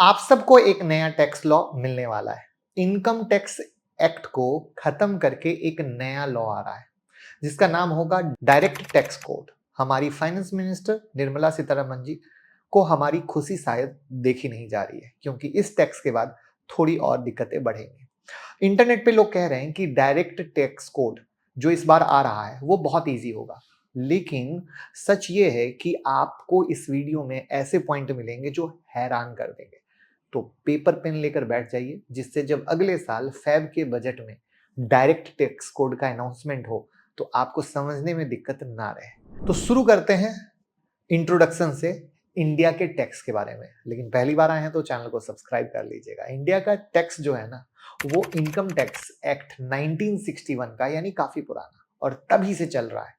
आप सबको एक नया टैक्स लॉ मिलने वाला है। इनकम टैक्स एक्ट को खत्म करके एक नया लॉ आ रहा है जिसका नाम होगा डायरेक्ट टैक्स कोड। हमारी फाइनेंस मिनिस्टर निर्मला सीतारमण जी को हमारी खुशी शायद देखी नहीं जा रही है, क्योंकि इस टैक्स के बाद थोड़ी और दिक्कतें बढ़ेंगी। इंटरनेट पे लोग कह रहे हैं कि डायरेक्ट टैक्स कोड जो इस बार आ रहा है वो बहुत इजी होगा, लेकिन सच ये है कि आपको इस वीडियो में ऐसे पॉइंट मिलेंगे जो हैरान कर देंगे। तो पेपर पेन लेकर बैठ जाइए, जिससे जब अगले साल फैब के बजट में डायरेक्ट टैक्स कोड का अनाउंसमेंट हो तो आपको समझने में दिक्कत ना रहे। तो शुरू करते हैं इंट्रोडक्शन से इंडिया के टैक्स के बारे में। लेकिन पहली बार आए हैं तो चैनल को सब्सक्राइब कर लीजिएगा। इंडिया का टैक्स जो है ना, वो इनकम टैक्स एक्ट 1961 का, यानी काफी पुराना और तभी से चल रहा है,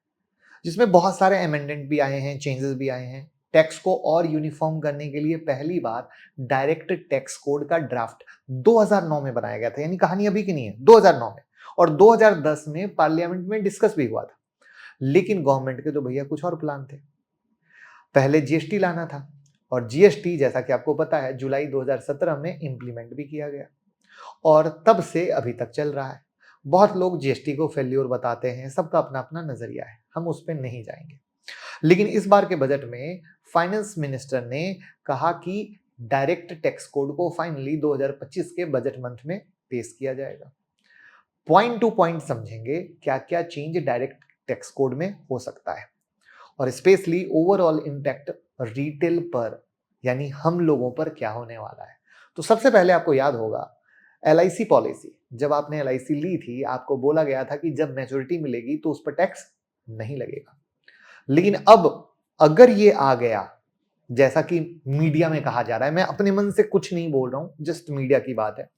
जिसमें बहुत सारे अमेंडमेंट भी आए हैं, चेंजेस भी आए हैं। टैक्स को और यूनिफॉर्म करने के लिए पहली बार डायरेक्ट टैक्स कोड का ड्राफ्ट 2009 में बनाया गया था, यानी कहानी अभी की नहीं है, 2009 में। और 2010 में पार्लियामेंट में डिस्कस भी हुआ था। लेकिन गवर्नमेंट के तो भैया कुछ और प्लान थे। पहले जीएसटी लाना था, और जीएसटी जैसा कि आपको पता है जुलाई 2017 में इंप्लीमेंट भी किया गया और तब से अभी तक चल रहा है। बहुत लोग जीएसटी को फेल्योर बताते हैं, सबका अपना अपना नजरिया है, हम उस पर नहीं जाएंगे। लेकिन इस बार के बजट में फाइनेंस मिनिस्टर ने कहा कि डायरेक्ट टैक्स कोड को फाइनली 2025 के बजट मंथ में पेश किया जाएगा। पॉइंट टू पॉइंट समझेंगे क्या क्या चेंज डायरेक्ट टैक्स कोड में हो सकता है, और स्पेशली ओवरऑल इम्पैक्ट रिटेल पर, यानी हम लोगों पर क्या होने वाला है। तो सबसे पहले आपको याद होगा एलआईसी पॉलिसी। जब आपने एलआईसी ली थी, आपको बोला गया था कि जब मैच्योरिटी मिलेगी तो उस पर टैक्स नहीं लगेगा। लेकिन अब अगर ये आ गया, जैसा कि मीडिया में कहा जा रहा है, मैं अपने मन से कुछ नहीं बोल रहा हूं, जस्ट मीडिया की बात है,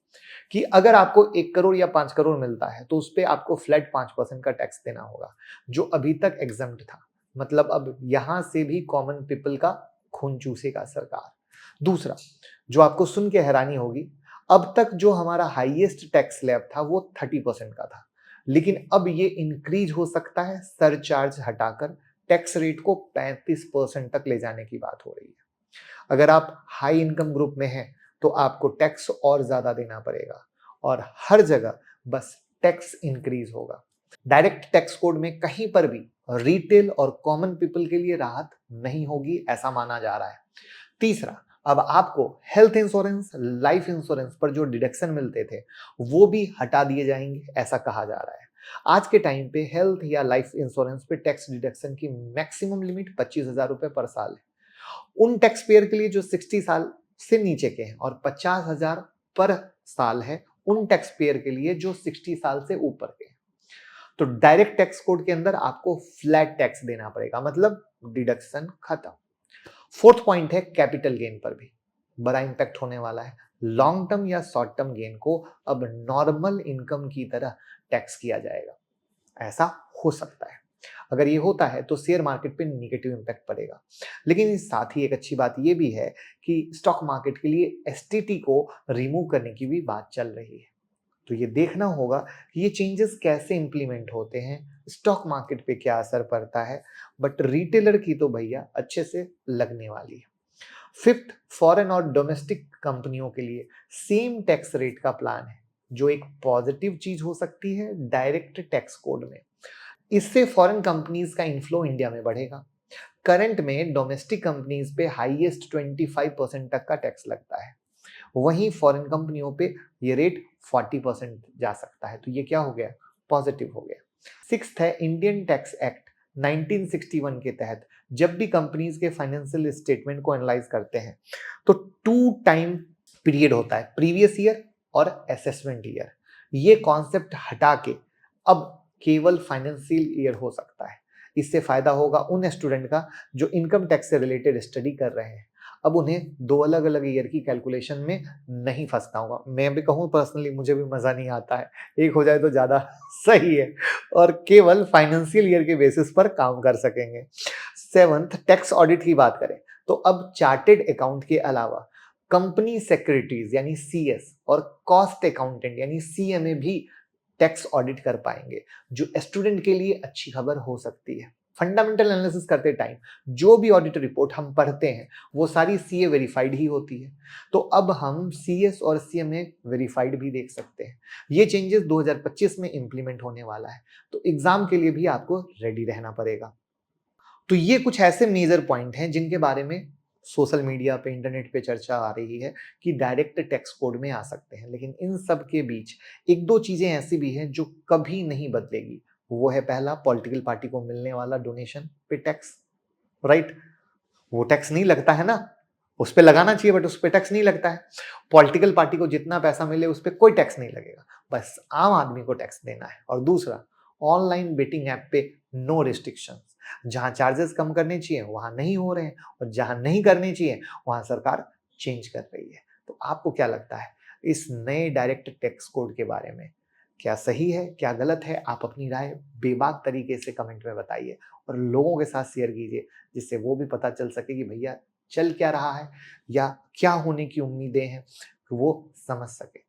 कि अगर आपको 1 करोड़ या 5 करोड़ मिलता है तो उस पर आपको फ्लैट 5% का टैक्स देना होगा, जो अभी तक एग्जम्प्ट था। मतलब अब यहां से भी कॉमन पीपल का खून चूसेगा सरकार। दूसरा, जो आपको सुन के हैरानी होगी, अब तक जो हमारा हाईएस्ट टैक्स स्लैब था वो 30% का था, लेकिन अब ये इंक्रीज हो सकता है सरचार्ज हटाकर टैक्स रेट को 35% तक ले जाने की बात हो रही है। अगर आप हाई इनकम ग्रुप में हैं तो आपको टैक्स और ज्यादा देना पड़ेगा, और हर जगह बस टैक्स इंक्रीज होगा। डायरेक्ट टैक्स कोड में कहीं पर भी रिटेल और कॉमन पीपल के लिए राहत नहीं होगी, ऐसा माना जा रहा है। तीसरा, अब आपको हेल्थ इंश्योरेंस, लाइफ इंश्योरेंस पर जो डिडक्शन मिलते थे वो भी हटा दिए जाएंगे, ऐसा कहा जा रहा है। आज के टाइम पे हेल्थ या लाइफ इंश्योरेंस पे टैक्स डिडक्शन की मैक्सिमम लिमिट 25,000 रुपए पर साल है। उन टैक्स पेयर के लिए जो 60 साल से नीचे के हैं, और 50,000 पर साल है उन टैक्स पेयर के लिए जो 60 साल से ऊपर के हैं। तो डायरेक्ट टैक्स कोड के अंदर आपको फ्लैट टैक्स देना पड़ेगा, मतलब डिडक्शन खत्म। फोर्थ पॉइंट है कैपिटल गेन पर भी बड़ा इंपैक्ट होने वाला है। लॉन्ग टर्म या शॉर्ट टर्म गेन को अब नॉर्मल इनकम की तरह टैक्स किया जाएगा, ऐसा हो सकता है। अगर ये होता है तो शेयर मार्केट पे निगेटिव इंपैक्ट पड़ेगा। लेकिन साथ ही एक अच्छी बात ये भी है कि स्टॉक मार्केट के लिए एसटीटी को रिमूव करने की भी बात चल रही है। तो ये देखना होगा कि ये चेंजेस कैसे इंप्लीमेंट होते हैं, स्टॉक मार्केट पे क्या असर पड़ता है, बट रिटेलर की तो भैया अच्छे से लगने वाली है। फिफ्थ, फॉरेन और डोमेस्टिक कंपनियों के लिए सेम टैक्स रेट का प्लान है, जो एक पॉजिटिव चीज हो सकती है डायरेक्ट टैक्स कोड में। इससे फॉरेन कंपनीज का इनफ्लो इंडिया में बढ़ेगा। करंट में डोमेस्टिक कंपनीज पे हाईएस्ट 25% तक का टैक्स लगता है, वहीं फॉरेन कंपनियों पे ये रेट 40% जा सकता है। तो ये क्या हो गया, पॉजिटिव हो गया। सिक्स्थ है इंडियन टैक्स एक्ट 1961 के तहत जब भी कंपनीज के फाइनेंशियल स्टेटमेंट को एनालाइज करते हैं तो 2 टाइम पीरियड होता है, प्रीवियस ईयर और असेसमेंट ईयर। ये कॉन्सेप्ट हटा के अब केवल फाइनेंशियल ईयर हो सकता है। इससे फायदा होगा उन स्टूडेंट का जो इनकम टैक्स से रिलेटेड स्टडी कर रहे हैं। अब उन्हें 2 अलग अलग ईयर की कैलकुलेशन में नहीं फंसना होगा। मैं भी कहूँ पर्सनली, मुझे भी मजा नहीं आता है, एक हो जाए तो ज्यादा सही है, और केवल फाइनेंशियल ईयर के बेसिस पर काम कर सकेंगे। सेवंथ, टैक्स ऑडिट की बात करें तो अब चार्टेड अकाउंट के अलावा कंपनी सेक्रेटरीज यानी सीएस और कॉस्ट अकाउंटेंट यानी सीएमए भी टैक्स ऑडिट कर पाएंगे, जो स्टूडेंट के लिए अच्छी खबर हो सकती है। फंडामेंटल एनालिसिस करते टाइम जो भी ऑडिट रिपोर्ट हम पढ़ते हैं वो सारी सीए वेरीफाइड ही होती है। तो अब हम सीएस और सीएमए वेरीफाइड भी देख सकते हैं। ये चेंजेस 2025 में इंप्लीमेंट होने वाला है, तो एग्जाम के लिए भी आपको रेडी रहना पड़ेगा। तो ये कुछ ऐसे मेजर पॉइंट हैं जिनके बारे में सोशल मीडिया पे, इंटरनेट पे चर्चा आ रही है कि डायरेक्ट टैक्स कोड में आ सकते हैं। लेकिन इन सब के बीच एक दो चीजें ऐसी भी हैं जो कभी नहीं बदलेगी। वो है पहला, पॉलिटिकल पार्टी को मिलने वाला डोनेशन पे टैक्स, राइट? वो टैक्स नहीं लगता है ना, उस पे लगाना चाहिए बट उस पे टैक्स नहीं लगता है। पॉलिटिकल पार्टी को जितना पैसा मिले उस पे कोई टैक्स नहीं लगेगा, बस आम आदमी को टैक्स देना है। और दूसरा, ऑनलाइन बेटिंग ऐप पे नो रिस्ट्रिक्शंस, जहां चार्जेस कम करने चाहिए वहां नहीं हो रहे हैं, और जहां नहीं करने चाहिए वहां सरकार चेंज कर रही है। तो आपको क्या लगता है इस नए डायरेक्ट टैक्स कोड के बारे में? क्या सही है, क्या गलत है? आप अपनी राय बेबाक तरीके से कमेंट में बताइए और लोगों के साथ शेयर कीजिए, जिससे वो भी पता चल सके कि भैया चल क्या रहा है या क्या होने की उम्मीदें हैं, वो समझ सके।